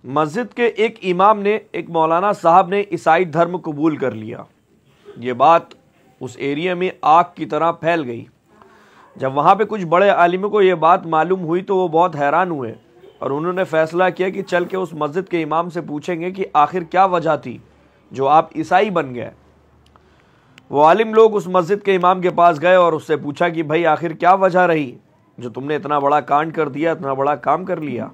मस्जिद के एक इमाम ने, एक मौलाना साहब ने ईसाई धर्म कबूल कर लिया। ये बात उस एरिया में आग की तरह फैल गई। जब वहाँ पे कुछ बड़े आलिमों को ये बात मालूम हुई तो वो बहुत हैरान हुए और उन्होंने फ़ैसला किया कि चल के उस मस्जिद के इमाम से पूछेंगे कि आखिर क्या वजह थी जो आप ईसाई बन गए। वो आलिम लोग उस मस्जिद के इमाम के पास गए और उससे पूछा कि भाई आखिर क्या वजह रही जो तुमने इतना बड़ा कांड कर दिया, इतना बड़ा काम कर लिया।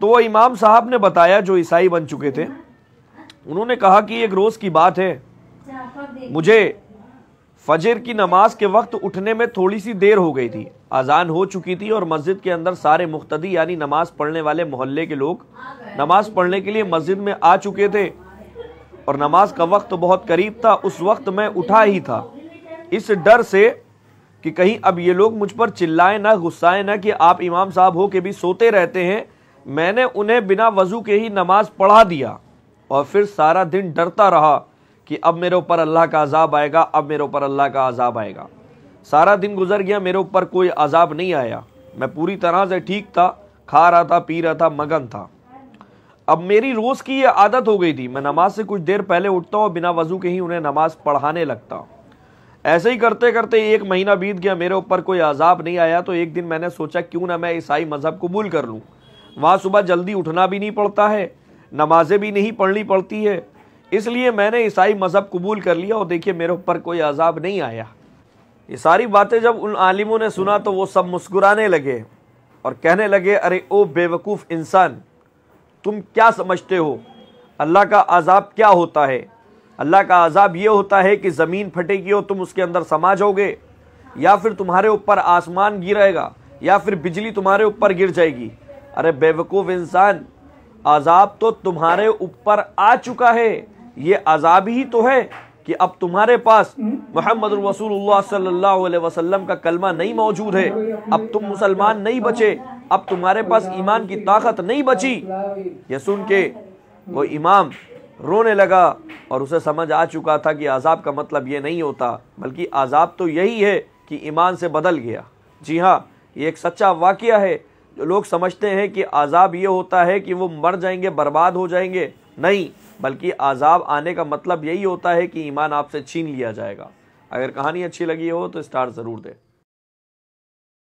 तो वो इमाम साहब ने बताया, जो ईसाई बन चुके थे, उन्होंने कहा कि एक रोज़ की बात है, मुझे फजर की नमाज के वक्त उठने में थोड़ी सी देर हो गई थी। अजान हो चुकी थी और मस्जिद के अंदर सारे मुख्तदी यानी नमाज पढ़ने वाले मोहल्ले के लोग नमाज पढ़ने के लिए मस्जिद में आ चुके थे और नमाज का वक्त बहुत करीब था। उस वक्त मैं उठा ही था, इस डर से कि कहीं अब ये लोग मुझ पर चिल्लाएं ना, गुस्साएं ना कि आप इमाम साहब हो के भी सोते रहते हैं। मैंने उन्हें बिना वजू के ही नमाज पढ़ा दिया और फिर सारा दिन डरता रहा कि अब मेरे ऊपर अल्लाह का अजाब आएगा, अब मेरे ऊपर अल्लाह का अजाब आएगा। सारा दिन गुजर गया, मेरे ऊपर कोई अजाब नहीं आया। मैं पूरी तरह से ठीक था, खा रहा था, पी रहा था, मगन था। अब मेरी रोज़ की ये आदत हो गई थी, मैं नमाज से कुछ देर पहले उठता हूँ, बिना वजू के ही उन्हें नमाज पढ़ाने लगता। ऐसे ही करते करते 1 महीना बीत गया, मेरे ऊपर कोई अजाब नहीं आया। तो एक दिन मैंने सोचा क्यों ना मैं ईसाई मज़हब कबूल कर लूँ। वहाँ सुबह जल्दी उठना भी नहीं पड़ता है, नमाजें भी नहीं पढ़नी पड़ती है, इसलिए मैंने ईसाई मज़हब कबूल कर लिया और देखिए मेरे ऊपर कोई अजाब नहीं आया। ये सारी बातें जब उन आलिमों ने सुना तो वो सब मुस्कुराने लगे और कहने लगे, अरे ओ बेवकूफ़ इंसान, तुम क्या समझते हो अल्लाह का अजाब क्या होता है? अल्लाह का अजाब ये होता है कि ज़मीन फटेगी और तुम उसके अंदर समा जाओगे, या फिर तुम्हारे ऊपर आसमान गिरेगा, या फिर बिजली तुम्हारे ऊपर गिर जाएगी। अरे बेवकूफ़ इंसान, अजाब तो तुम्हारे ऊपर आ चुका है। ये अजाब ही तो है कि अब तुम्हारे पास मोहम्मद रसूलुल्लाह सल्लल्लाहु अलैहि वसल्लम का कलमा नहीं मौजूद है। अब तुम मुसलमान नहीं बचे, अब तुम्हारे पास ईमान की ताकत नहीं बची। ये सुन के वो इमाम रोने लगा और उसे समझ आ चुका था कि अजाब का मतलब ये नहीं होता, बल्कि अजाब तो यही है कि ईमान से बदल गया। जी हाँ, ये एक सच्चा वाक़या है। जो लोग समझते हैं कि अजाब ये होता है कि वो मर जाएंगे, बर्बाद हो जाएंगे, नहीं, बल्कि अजाब आने का मतलब यही होता है कि ईमान आपसे छीन लिया जाएगा। अगर कहानी अच्छी लगी हो तो स्टार ज़रूर दें।